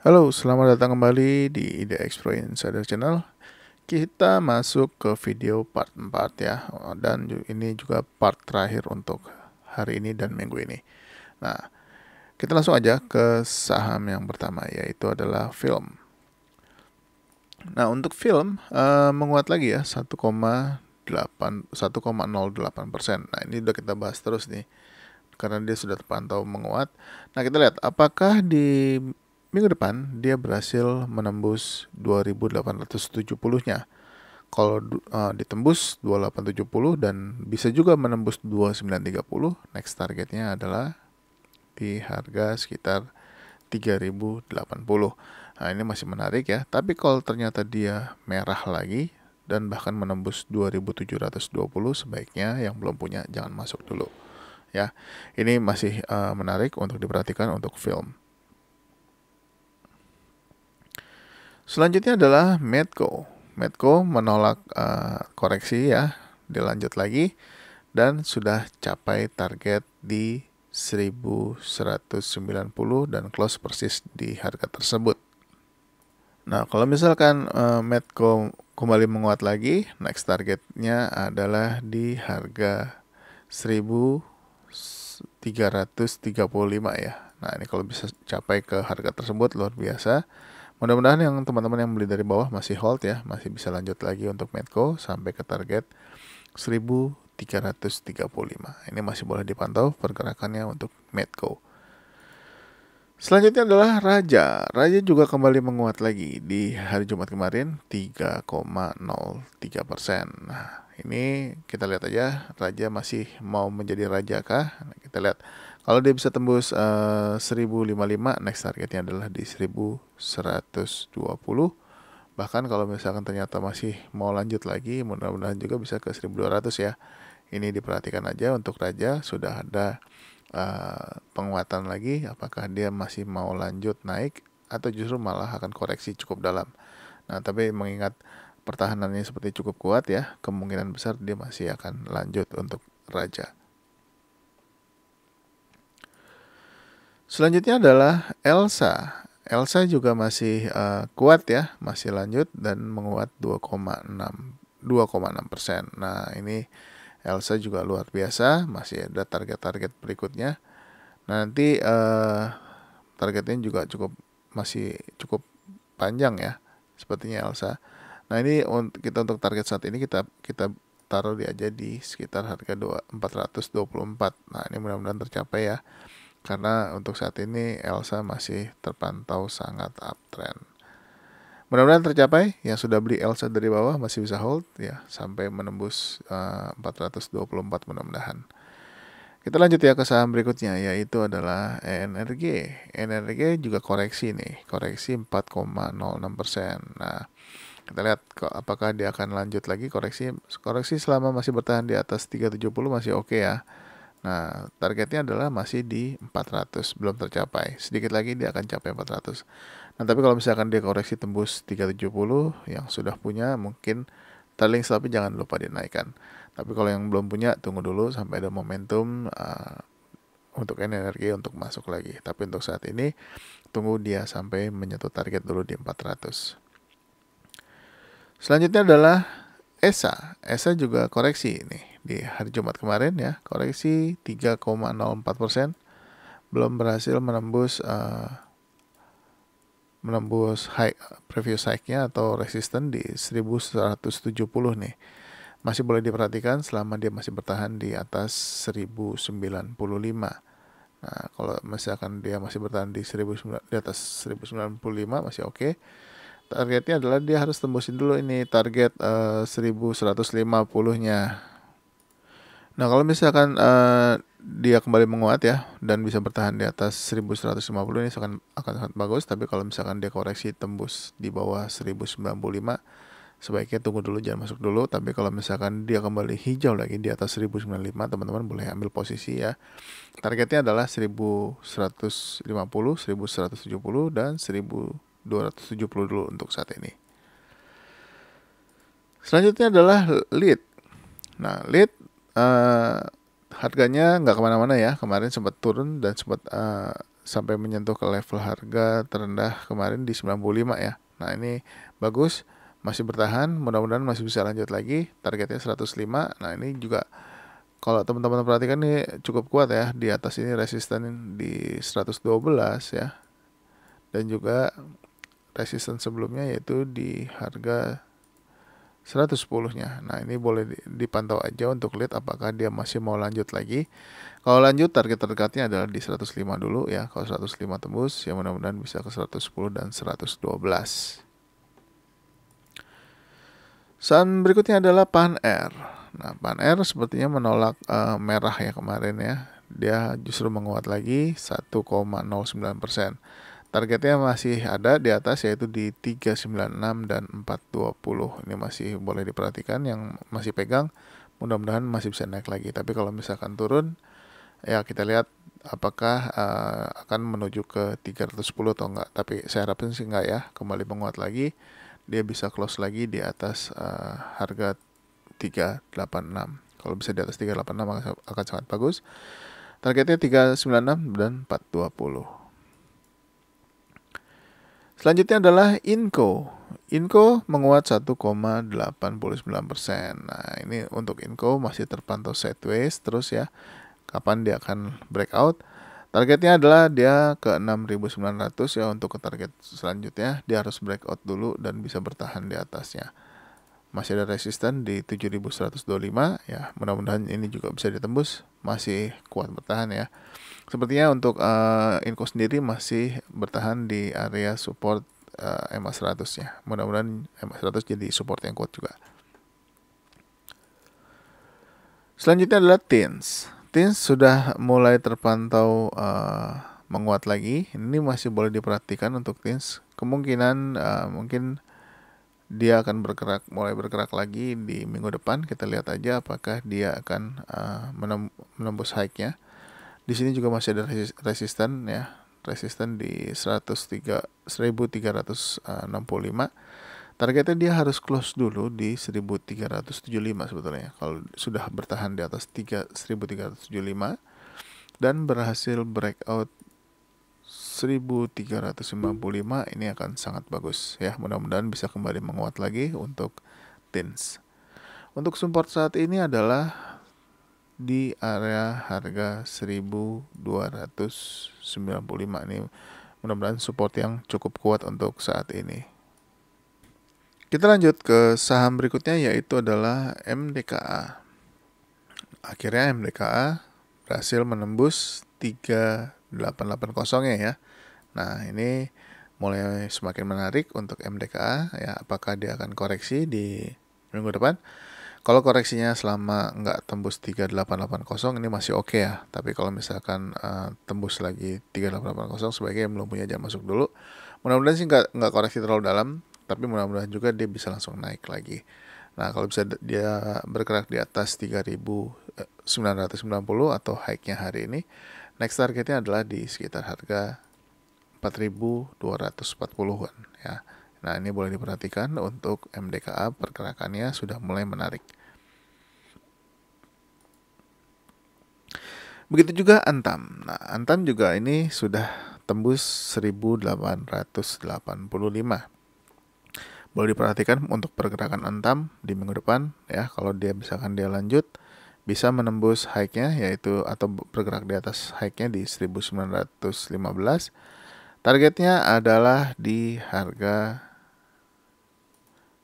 Halo, selamat datang kembali di IDX Pro Insider Channel. Kita masuk ke video part 4 ya. Dan ini juga part terakhir untuk hari ini dan minggu ini. Nah, kita langsung aja ke saham yang pertama, yaitu adalah film. Nah, untuk film menguat lagi ya, 1,08%. Nah, ini udah kita bahas terus nih, karena dia sudah terpantau menguat. Nah, kita lihat apakah di minggu depan dia berhasil menembus 2870-nya. Kalau ditembus 2870 dan bisa juga menembus 2930, next targetnya adalah di harga sekitar 3080. Nah, ini masih menarik ya. Tapi kalau ternyata dia merah lagi dan bahkan menembus 2720, sebaiknya yang belum punya jangan masuk dulu. Ya, ini masih menarik untuk diperhatikan untuk film. Selanjutnya adalah Medco. Medco menolak koreksi ya, dilanjut lagi dan sudah capai target di 1190 dan close persis di harga tersebut. Nah, kalau misalkan Medco kembali menguat lagi, next targetnya adalah di harga 1335 ya. Nah, ini kalau bisa capai ke harga tersebut luar biasa. Mudah-mudahan yang teman-teman yang beli dari bawah masih hold ya, masih bisa lanjut lagi untuk Medco sampai ke target 1335. Ini masih boleh dipantau pergerakannya untuk Medco. Selanjutnya adalah Raja. Raja juga kembali menguat lagi di hari Jumat kemarin 3,03%. Nah, ini kita lihat aja Raja masih mau menjadi raja kah? Nah, kita lihat kalau dia bisa tembus 1055, next targetnya adalah di 1120. Bahkan kalau misalkan ternyata masih mau lanjut lagi, mudah-mudahan juga bisa ke 1200 ya. Ini diperhatikan aja untuk Raja, sudah ada penguatan lagi, apakah dia masih mau lanjut naik atau justru malah akan koreksi cukup dalam. Nah, tapi mengingat pertahanannya seperti cukup kuat ya, kemungkinan besar dia masih akan lanjut untuk Raja. Selanjutnya adalah Elsa. Elsa juga masih kuat ya, masih lanjut dan menguat 2,6%. Nah, ini Elsa juga luar biasa, masih ada target-target berikutnya. Nanti targetnya juga masih cukup panjang ya, sepertinya Elsa. Nah, ini kita untuk target saat ini kita taruh di aja di sekitar harga 424. Nah, ini mudah-mudahan tercapai ya. Karena untuk saat ini Elsa masih terpantau sangat uptrend. Mudah-mudahan tercapai. Yang sudah beli Elsa dari bawah masih bisa hold ya sampai menembus 424 mudah-mudahan. Kita lanjut ya ke saham berikutnya, yaitu adalah ENRG. ENRG juga koreksi nih, koreksi 4,06%. Nah, kita lihat apakah dia akan lanjut lagi koreksi selama masih bertahan di atas 370 masih oke ya. Nah, targetnya adalah masih di 400, belum tercapai. Sedikit lagi dia akan capai 400. Nah, tapi kalau misalkan dia koreksi tembus 370 yang sudah punya, mungkin trailing stop jangan lupa dinaikkan. Tapi kalau yang belum punya, tunggu dulu sampai ada momentum untuk energi untuk masuk lagi. Tapi untuk saat ini, tunggu dia sampai menyentuh target dulu di 400. Selanjutnya adalah ESA. ESA juga koreksi nih di hari Jumat kemarin ya, koreksi 3,04%, belum berhasil menembus high previous high-nya atau resisten di 1170 nih. Masih boleh diperhatikan selama dia masih bertahan di atas 1095. Nah, kalau misalkan dia masih bertahan di atas 1095 masih oke. Targetnya adalah dia harus tembusin dulu ini target 1150-nya. Nah, kalau misalkan dia kembali menguat ya dan bisa bertahan di atas 1150 ini akan sangat bagus. Tapi kalau misalkan dia koreksi tembus di bawah 1095, sebaiknya tunggu dulu, jangan masuk dulu. Tapi kalau misalkan dia kembali hijau lagi di atas 1095, teman-teman boleh ambil posisi ya. Targetnya adalah 1150, 1170 dan 1270 dulu untuk saat ini. Selanjutnya adalah lead. Nah, lead harganya nggak kemana-mana ya, kemarin sempat turun dan sempat sampai menyentuh ke level harga terendah kemarin di 95 ya. Nah ini bagus, masih bertahan, mudah-mudahan masih bisa lanjut lagi, targetnya 105. Nah ini juga kalau teman-teman perhatikan nih cukup kuat ya, di atas ini resisten di 112 ya, dan juga resisten sebelumnya yaitu di harga 110-nya. Nah, ini boleh dipantau aja untuk lihat apakah dia masih mau lanjut lagi. Kalau lanjut, target terdekatnya adalah di 105 dulu ya. Kalau 105 tembus, ya mudah-mudahan bisa ke 110 dan 112. Saham berikutnya adalah Pan R. Nah, Pan R sepertinya menolak merah ya kemarin ya. Dia justru menguat lagi 1,09%. Targetnya masih ada di atas yaitu di 396 dan 420. Ini masih boleh diperhatikan yang masih pegang. Mudah-mudahan masih bisa naik lagi. Tapi kalau misalkan turun, ya kita lihat apakah akan menuju ke 310 atau enggak. Tapi saya harapin sih enggak ya, kembali menguat lagi. Dia bisa close lagi di atas harga 386. Kalau bisa di atas 386 akan sangat bagus. Targetnya 396 dan 420. Selanjutnya adalah Inco. Inco menguat 1,89%. Nah, ini untuk Inco masih terpantau sideways terus ya. Kapan dia akan breakout? Targetnya adalah dia ke 6.900 ya. Untuk ke target selanjutnya dia harus breakout dulu dan bisa bertahan di atasnya. Masih ada resisten di 7.125 ya. Mudah-mudahan ini juga bisa ditembus, masih kuat bertahan ya. Sepertinya untuk Inco sendiri masih bertahan di area support MA100 ya. Mudah-mudahan MA100 jadi support yang kuat juga. Selanjutnya adalah TINS. TINS sudah mulai terpantau menguat lagi. Ini masih boleh diperhatikan untuk TINS. Kemungkinan mungkin dia akan mulai bergerak lagi di minggu depan. Kita lihat aja apakah dia akan menembus high-nya. Di sini juga masih ada resisten ya, resisten di 1365. Targetnya dia harus close dulu di 1375 sebetulnya. Kalau sudah bertahan di atas 1375 dan berhasil breakout 1355, ini akan sangat bagus ya. Mudah-mudahan bisa kembali menguat lagi untuk TINS. Untuk support saat ini adalah di area harga 1295. Ini mudah-mudahan support yang cukup kuat untuk saat ini. Kita lanjut ke saham berikutnya yaitu adalah MDKA. Akhirnya MDKA berhasil menembus 3880 ya. Nah, ini mulai semakin menarik untuk MDKA ya. Apakah dia akan koreksi di minggu depan? Kalau koreksinya selama nggak tembus 3880 ini masih oke ya. Tapi kalau misalkan tembus lagi 3880 sebaiknya belum punya jangan masuk dulu. Mudah-mudahan sih nggak koreksi terlalu dalam, tapi mudah-mudahan juga dia bisa langsung naik lagi. Nah, kalau bisa dia bergerak di atas 3.990 atau high-nya hari ini, next targetnya adalah di sekitar harga 4.240-an ya. Nah, ini boleh diperhatikan untuk MDKA, pergerakannya sudah mulai menarik. Begitu juga Antam. Nah, Antam juga ini sudah tembus 1885. Boleh diperhatikan untuk pergerakan Antam di minggu depan ya. Kalau dia misalkan dia lanjut bisa menembus high-nya yaitu atau bergerak di atas high-nya di 1915. Targetnya adalah di harga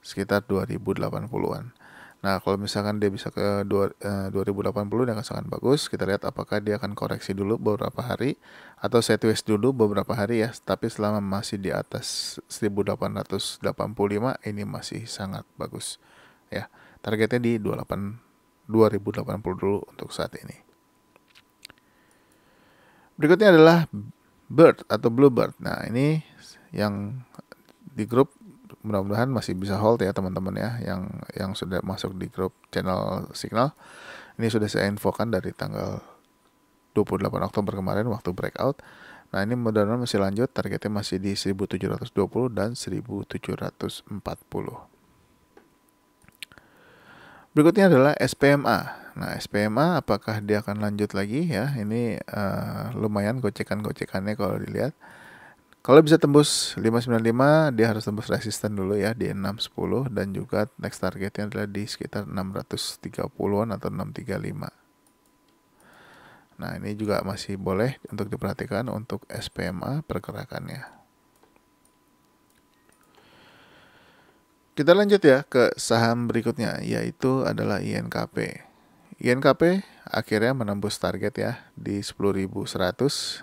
sekitar 2080-an. Nah, kalau misalkan dia bisa ke 2080 dia akan sangat bagus. Kita lihat apakah dia akan koreksi dulu beberapa hari atau sideways dulu beberapa hari ya. Tapi selama masih di atas 1885 ini masih sangat bagus ya. Targetnya di 2080 dulu untuk saat ini. Berikutnya adalah Bird atau Bluebird. Nah, ini yang di grup mudah-mudahan masih bisa hold ya teman-teman ya, yang sudah masuk di grup channel Signal. Ini sudah saya infokan dari tanggal 28 Oktober kemarin waktu breakout. Nah, ini mudah-mudahan masih lanjut, targetnya masih di 1720 dan 1740. Berikutnya adalah SPMA. Nah, SPMA apakah dia akan lanjut lagi ya? Ini lumayan gocekan-gocekannya kalau dilihat. Kalau bisa tembus 595, dia harus tembus resisten dulu ya di 610, dan juga next targetnya adalah di sekitar 630-an atau 635. Nah, ini juga masih boleh untuk diperhatikan untuk SPMA pergerakannya. Kita lanjut ya ke saham berikutnya, yaitu adalah INKP. INKP akhirnya menembus target ya di 10.100.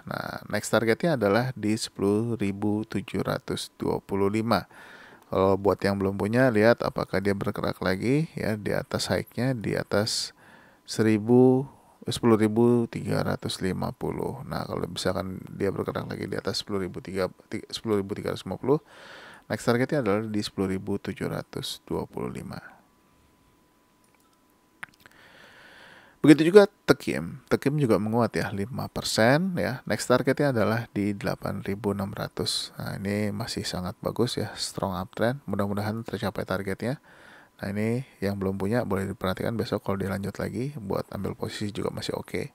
Nah, next targetnya adalah di 10.725. Kalau buat yang belum punya, lihat apakah dia bergerak lagi ya di atas high-nya di atas 10.350. Nah, kalau misalkan dia bergerak lagi di atas 10.350, next targetnya adalah di 10.725. Begitu juga Tekim. Tekim juga menguat ya 5% ya. Next targetnya adalah di 8.600. Nah, ini masih sangat bagus ya, strong uptrend. Mudah-mudahan tercapai targetnya. Nah, ini yang belum punya boleh diperhatikan besok kalau dilanjut lagi buat ambil posisi juga masih oke.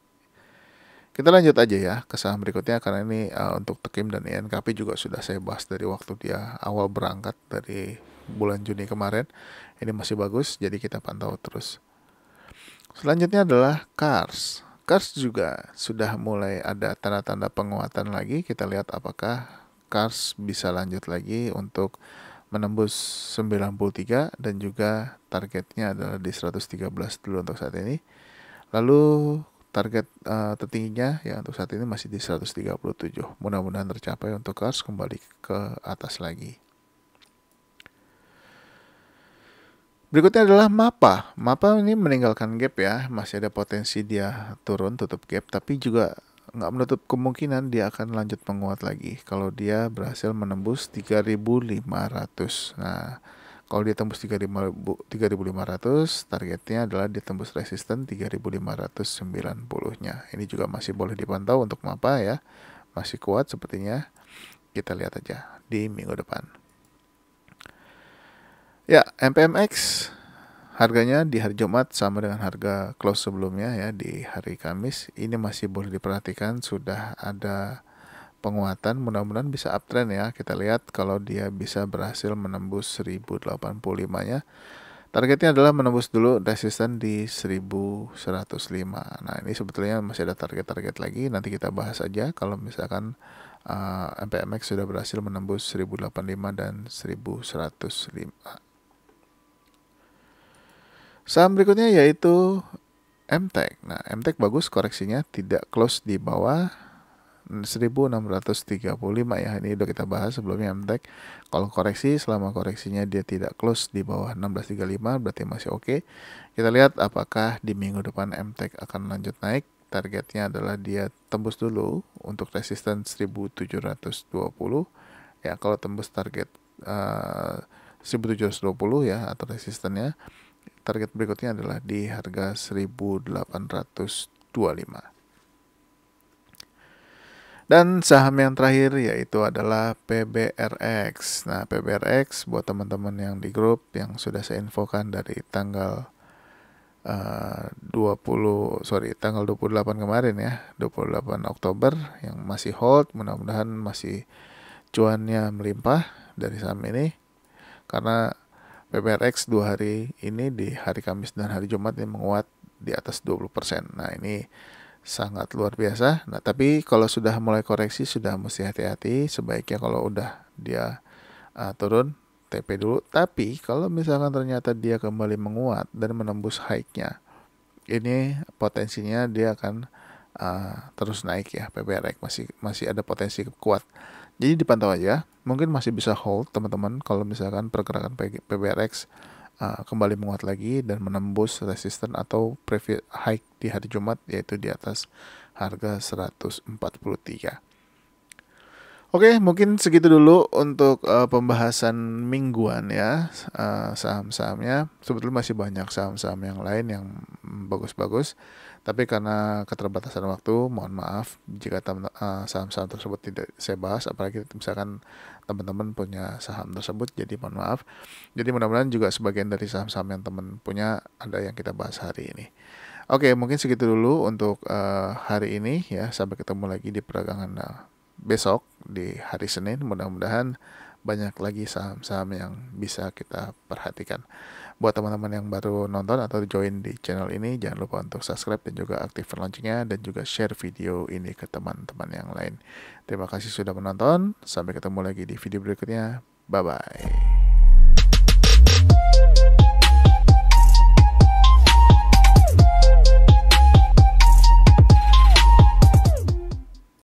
Kita lanjut aja ya ke saham berikutnya, karena ini untuk Tekim dan INKP juga sudah saya bahas dari waktu dia awal berangkat dari bulan Juni kemarin. Ini masih bagus, jadi kita pantau terus. Selanjutnya adalah Kars. Kars juga sudah mulai ada tanda-tanda penguatan lagi. Kita lihat apakah Kars bisa lanjut lagi untuk menembus 93, dan juga targetnya adalah di 113 dulu untuk saat ini. Lalu target tertingginya ya untuk saat ini masih di 137. Mudah-mudahan tercapai untuk Kars kembali ke atas lagi. Berikutnya adalah MAPA. MAPA ini meninggalkan gap ya, masih ada potensi dia turun tutup gap, tapi juga nggak menutup kemungkinan dia akan lanjut menguat lagi kalau dia berhasil menembus 3.500. Nah, kalau dia tembus 3.500, targetnya adalah ditembus resisten 3.590-nya. Ini juga masih boleh dipantau untuk MAPA ya, masih kuat sepertinya. Kita lihat aja di minggu depan. Ya, MPMX harganya di hari Jumat sama dengan harga close sebelumnya ya di hari Kamis. Ini masih boleh diperhatikan, sudah ada penguatan, mudah-mudahan bisa uptrend ya. Kita lihat kalau dia bisa berhasil menembus 1085-nya. Targetnya adalah menembus dulu resisten di 1105. Nah, ini sebetulnya masih ada target-target lagi, nanti kita bahas aja kalau misalkan MPMX sudah berhasil menembus 1085 dan 1105. Saham berikutnya yaitu MTEK. Nah, MTEK bagus koreksinya, tidak close di bawah 1635 ya. Ini udah kita bahas sebelumnya MTEK. Kalau koreksi, selama koreksinya dia tidak close di bawah 1635 berarti masih oke. Kita lihat apakah di minggu depan MTEK akan lanjut naik. Targetnya adalah dia tembus dulu untuk resisten 1720. Ya, kalau tembus target 1720 ya atau resistennya, target berikutnya adalah di harga 1825. Dan saham yang terakhir yaitu adalah PBRX. Nah, PBRX buat teman-teman yang di grup yang sudah saya infokan dari tanggal tanggal 28 kemarin ya, 28 Oktober yang masih hold, mudah-mudahan masih cuannya melimpah dari saham ini, karena PBRX 2 hari ini di hari Kamis dan hari Jumat ini menguat di atas 20%. Nah, ini sangat luar biasa. Nah, tapi kalau sudah mulai koreksi sudah mesti hati-hati. Sebaiknya kalau udah dia turun TP dulu. Tapi kalau misalkan ternyata dia kembali menguat dan menembus high-nya, ini potensinya dia akan terus naik ya. PBRX masih ada potensi kuat. Jadi dipantau aja, mungkin masih bisa hold teman-teman kalau misalkan pergerakan PBRX kembali menguat lagi dan menembus resisten atau previous high di hari Jumat, yaitu di atas harga 143. Oke, mungkin segitu dulu untuk pembahasan mingguan ya, saham-sahamnya. Sebetulnya masih banyak saham-saham yang lain yang bagus-bagus, Tapi karena keterbatasan waktu, mohon maaf jika saham-saham tersebut tidak saya bahas, apalagi misalkan teman-teman punya saham tersebut, jadi mohon maaf. Jadi mudah-mudahan juga sebagian dari saham-saham yang teman punya ada yang kita bahas hari ini. Oke, mungkin segitu dulu untuk hari ini ya. Sampai ketemu lagi di perdagangan besok di hari Senin. Mudah-mudahan banyak lagi saham-saham yang bisa kita perhatikan. Buat teman-teman yang baru nonton atau join di channel ini, jangan lupa untuk subscribe dan juga aktifkan loncengnya dan juga share video ini ke teman-teman yang lain. Terima kasih sudah menonton. Sampai ketemu lagi di video berikutnya. Bye-bye.